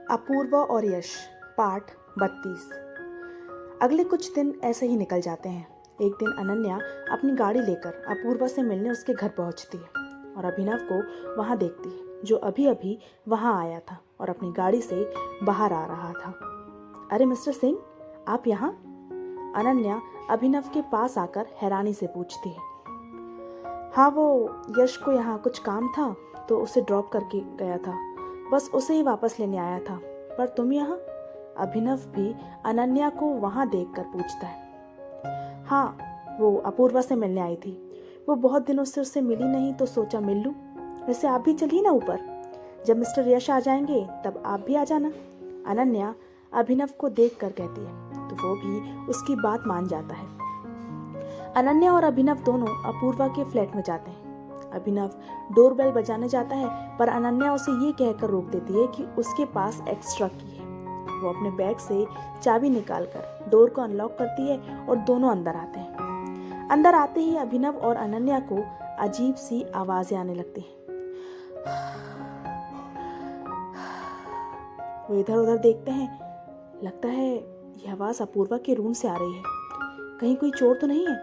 अपूर्वा और यश पार्ट 32। अगले कुछ दिन ऐसे ही निकल जाते हैं। एक दिन अनन्या अपनी गाड़ी लेकर अपूर्वा से मिलने उसके घर पहुंचती है और अभिनव को वहां देखती है, जो अभी अभी वहां आया था और अपनी गाड़ी से बाहर आ रहा था। अरे मिस्टर सिंह, आप यहाँ? अनन्या अभिनव के पास आकर हैरानी से पूछती है। हाँ, वो यश को यहाँ कुछ काम था तो उसे ड्रॉप करके गया था, बस उसे ही वापस लेने आया था। पर तुम यहाँ? अभिनव भी अनन्या को वहां देखकर पूछता है। हाँ, वो अपूर्वा से मिलने आई थी। वो बहुत दिनों से उससे मिली नहीं तो सोचा मिल लूं। वैसे आप भी चलिए ना ऊपर, जब मिस्टर यश आ जाएंगे तब आप भी आ जाना। अनन्या अभिनव को देखकर कहती है तो वो भी उसकी बात मान जाता है। अनन्या और अभिनव दोनों अपूर्वा के फ्लैट में जाते हैं। अभिनव डोरबेल बजाने जाता है पर अनन्या उसे ये कहकर रोक देती है कि उसके पास एक्स्ट्रा की है। वो अपने बैग से चाबी निकालकर डोर को अनलॉक करती है और दोनों अंदर आते हैं। अंदर आते ही अभिनव और अनन्या को अजीब सी आवाजें आने लगती हैं। वो इधर उधर देखते हैं, लगता है यह आवाज अपूर्वा के रूम से आ रही है। कहीं कोई चोर तो नहीं है?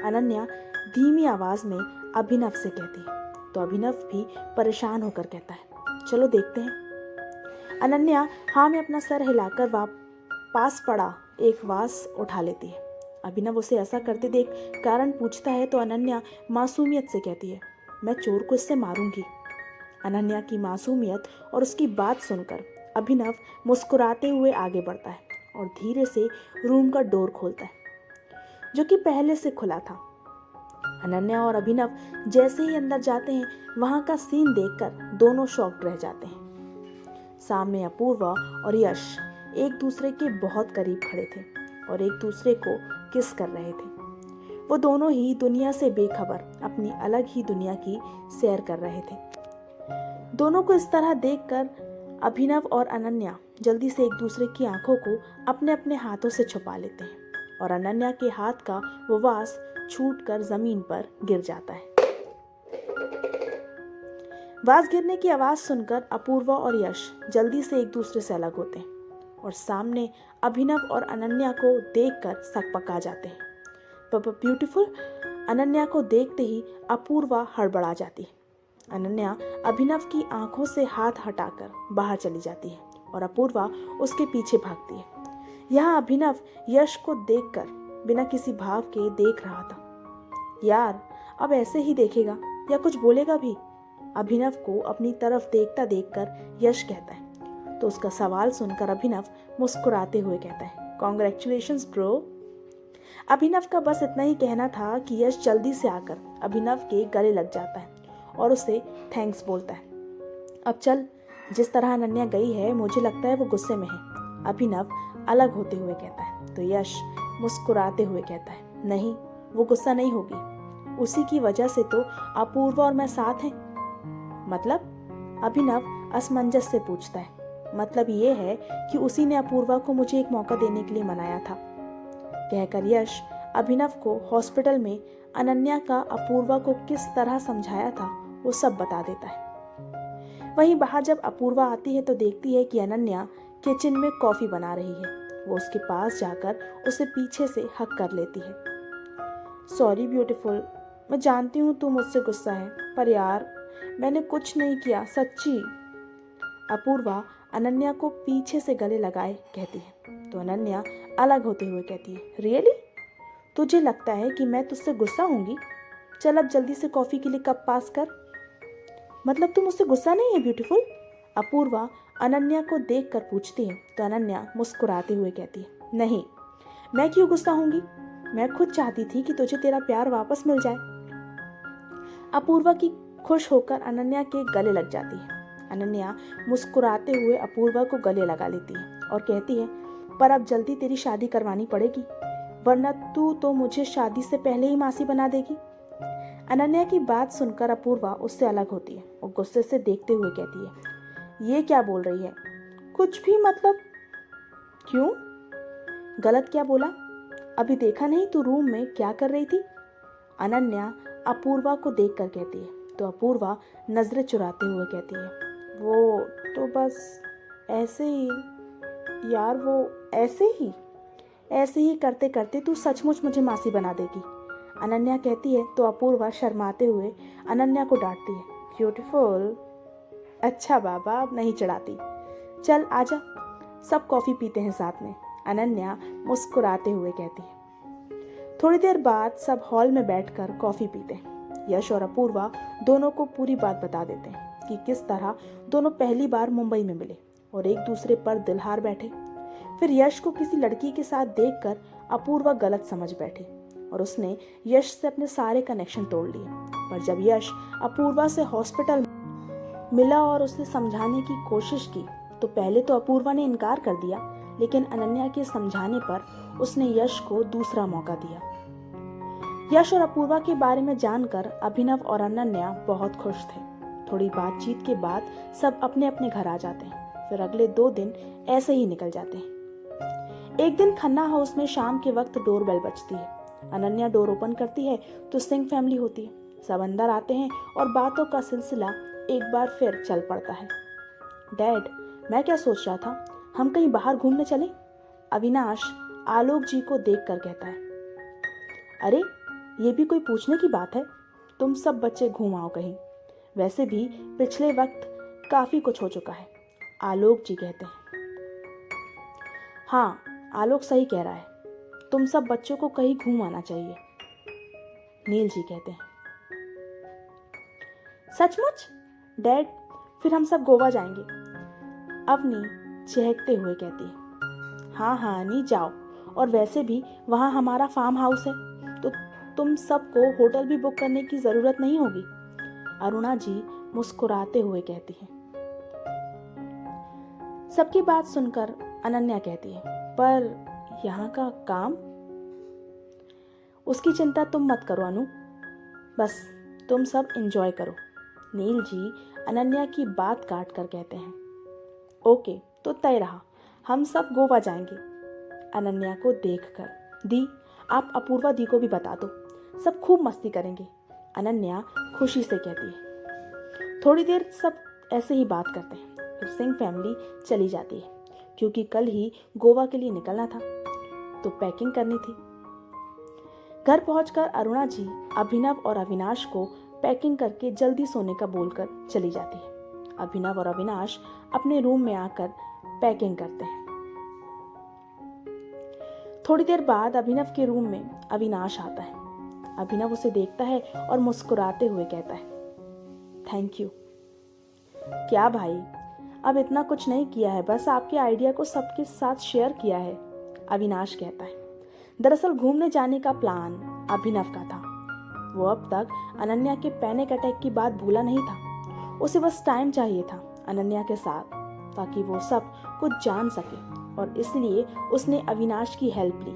अनन्या धीमी आवाज में अभिनव से कहती है तो अभिनव भी परेशान होकर कहता है चलो देखते हैं। अनन्या हाँ में अपना सर हिलाकर पास पड़ा एक वास उठा लेती है। अभिनव उसे ऐसा करते देख कारण पूछता है तो अनन्या मासूमियत से कहती है मैं चोर को इससे मारूंगी। अनन्या की मासूमियत और उसकी बात सुनकर अभिनव मुस्कुराते हुए आगे बढ़ता है और धीरे से रूम का डोर खोलता है, जो कि पहले से खुला था। अनन्या और अभिनव जैसे ही अंदर जाते हैं वहां का सीन देखकर दोनों शॉक्ड रह जाते हैं। सामने अपूर्वा और यश एक दूसरे के बहुत करीब खड़े थे और एक दूसरे को किस कर रहे थे। वो दोनों ही दुनिया से बेखबर अपनी अलग ही दुनिया की सैर कर रहे थे। दोनों को इस तरह देखकर अभिनव और अनन्या जल्दी से एक दूसरे की आंखों को अपने अपने हाथों से छुपा लेते हैं और अनन्या के हाथ का वो वास छूटकर जमीन पर गिर जाता है। वास गिरने की आवाज सुनकर अपूर्वा और यश जल्दी से एक दूसरे से अलग होते हैं और सामने अभिनव और अनन्या को देखकर सकपका जाते हैं। ब्यूटीफुल अनन्या को देखते ही अपूर्वा हड़बड़ा जाती है। अनन्या अभिनव की आंखों से हाथ हटाकर बाहर चली जाती है और अपूर्वा उसके पीछे भागती है। यहाँ अभिनव यश को देखकर बिना किसी भाव के देख रहा था। यार, अब ऐसे ही देखेगा या कुछ बोलेगा भी? अभिनव को अपनी तरफ देखता देखकर यश कहता है तो उसका सवाल सुनकर अभिनव मुस्कुराते हुए कहता है कॉन्ग्रेचुलेशंस ब्रो। अभिनव का बस इतना ही कहना था कि यश जल्दी से आकर अभिनव के गले लग जाता है और उसे थैंक्स बोलता है। अब चल, जिस तरह अनन्या गई है मुझे लगता है वो गुस्से में है। अभिनव अलग होते हुए कहता है तो यश मुस्कुराते हुए कहता है नहीं, वो गुस्सा नहीं होगी, उसी की वजह से तो अपूर्वा और मैं साथ हैं। मतलब? अभिनव असमंजस से पूछता है। मतलब ये है कि उसी ने अपूर्वा को मुझे एक मौका देने के लिए मनाया था। कहकर यश अभिनव को हॉस्पिटल में अनन्या का अपूर्वा को किस तरह समझाया था वो सब बता देता है। वहीं बाहर जब अपूर्वा आती है तो देखती है कि अनन्या किचन में कॉफी बना रही है। वो उसके पास जाकर उसे पीछे से हक कर लेती है। सॉरी ब्यूटीफुल, मैं जानती हूँ तू मुझसे गुस्सा है, पर यार मैंने कुछ नहीं किया, सच्ची। अपूर्वा अनन्या को पीछे से गले लगाए कहती है तो अनन्या अलग होते हुए कहती है रियली? तुझे लगता है कि मैं तुझसे गुस्सा होंगी? चल अब जल्दी से कॉफी के लिए कप पास कर। मतलब तू मुझसे गुस्सा नहीं है ब्यूटीफुल? अपूर्वा अनन्या को देखकर पूछती है तो अनन्या मुस्कुराते हुए कहती है नहीं, मैं क्यों गुस्सा होंगी? मैं खुद चाहती थी कि तुझे तेरा प्यार वापस मिल जाए। अपूर्वा की खुश होकर अनन्या के गले लग जाती है। अनन्या मुस्कुराते हुए अपूर्वा को गले लगा लेती है और कहती है पर अब जल्दी तेरी शादी करवानी पड़ेगी, वरना तू तो मुझे शादी से पहले ही मासी बना देगी। अनन्या की बात सुनकर अपूर्वा उससे अलग होती है और गुस्से से देखते हुए कहती है ये क्या बोल रही है? कुछ भी मतलब? क्यों? गलत क्या बोला? अभी देखा नहीं तू रूम में क्या कर रही थी? अनन्या अपूर्वा को देखकर कहती है तो अपूर्वा नजरें चुराते हुए कहती है वो तो बस। ऐसे ही यार, वो ऐसे ही करते करते तू सचमुच मुझे मासी बना देगी, अनन्या कहती है तो अपूर्वा शर्माते हुए अनन्या को डांटती है। ब्यूटीफुल। अच्छा बाबा, अब नहीं चढ़ाती, चल आजा, सब कॉफ़ी पीते हैं साथ में, अनन्या मुस्कुराते हुए कहती है। थोड़ी देर बाद सब हॉल में बैठकर कॉफ़ी पीते हैं। यश और अपूर्वा दोनों को पूरी बात बता देते हैं कि किस तरह दोनों पहली बार मुंबई में मिले और एक दूसरे पर दिल हार बैठे। फिर यश को किसी लड़की के साथ देखकर अपूर्वा गलत समझ बैठी और उसने यश से अपने सारे कनेक्शन तोड़ लिए। पर जब यश अपूर्वा से हॉस्पिटल मिला और उसे समझाने की कोशिश की तो पहले तो अपूर्वा ने इनकार कर दिया, लेकिन अनन्या के समझाने पर उसने यश को दूसरा मौका दिया। यश और अपूर्वा के बारे में जानकर अभिनव और अनन्या बहुत खुश थे। थोड़ी बातचीत के बाद सब अपने अपने घर आ जाते हैं। फिर अगले 2 दिन ऐसे ही निकल जाते हैं। एक दिन खन्ना हाउस में शाम के वक्त डोरबेल बजती है। अनन्या डोर ओपन करती है तो सिंह फैमिली होती है। सब अंदर आते हैं और बातों का सिलसिला एक बार फिर चल पड़ता है। डैड, मैं क्या सोच रहा था, हम कहीं बाहर घूमने चलें? अविनाश आलोक जी को देखकर कहता है। अरे, ये भी कोई पूछने की बात है, तुम सब बच्चे घूम आओ कहीं, वैसे भी पिछले वक्त काफी कुछ हो चुका है, आलोक जी कहते हैं। हाँ, आलोक सही कह रहा है, तुम सब बच्चों को कहीं घूम आना चाहिए, नील जी कहते हैं। सचमुच डैड, फिर हम सब गोवा जाएंगे, अवनी चहकते हुए कहती है। हाँ हाँ नी, जाओ, और वैसे भी वहाँ हमारा फार्म हाउस है तो तुम सबको होटल भी बुक करने की जरूरत नहीं होगी, अरुणा जी मुस्कुराते हुए कहती है। सबकी बात सुनकर अनन्या कहती है, पर यहाँ का काम? उसकी चिंता तुम मत करो अनु, बस तुम सब एंजॉय करो, नील जी अनन्या की बात काट कर कहते हैं। ओके, तो तय रहा, हम सब गोवा जाएंगे। अनन्या को देखकर, दी आप अपूर्वा दी को भी बता दो, सब खूब मस्ती करेंगे, अनन्या खुशी से कहती है। थोड़ी देर सब ऐसे ही बात करते हैं। फिर सिंह फैमिली चली जाती है क्योंकि कल ही गोवा के लिए निकलना था तो पैकिंग करनी थी। घर पहुंचकर अरुणा जी अभिनव और अविनाश को पैकिंग करके जल्दी सोने का बोलकर चली जाती है। अभिनव और अविनाश अपने रूम में आकर पैकिंग करते हैं। थोड़ी देर बाद अभिनव के रूम में अविनाश आता है। अभिनव उसे देखता है और मुस्कुराते हुए कहता है, थैंक यू। क्या भाई, अब इतना कुछ नहीं किया है, बस आपके आइडिया को सबके साथ शेयर किया है, अविनाश कहता है। दरअसल घूमने जाने का प्लान अभिनव का था। वो अब तक अनन्या के पैनिक अटैक की बात भूला नहीं था। उसे बस टाइम चाहिए था अनन्या के साथ ताकि वो सब कुछ जान सके, और इसलिए उसने अविनाश की हेल्प ली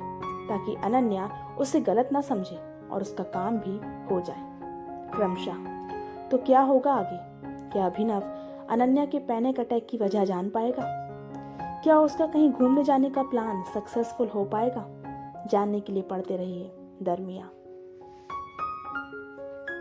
ताकि अनन्या उसे गलत ना समझे और उसका काम भी हो जाए क्रमशः। तो क्या होगा आगे? क्या अभिनव अनन्या के पैनिक अटैक की वजह जान पाएगा? क्या उसका कहीं घूमने जाने का प्लान सक्सेसफुल हो पाएगा? जानने के लिए पढ़ते रहिए दरमिया।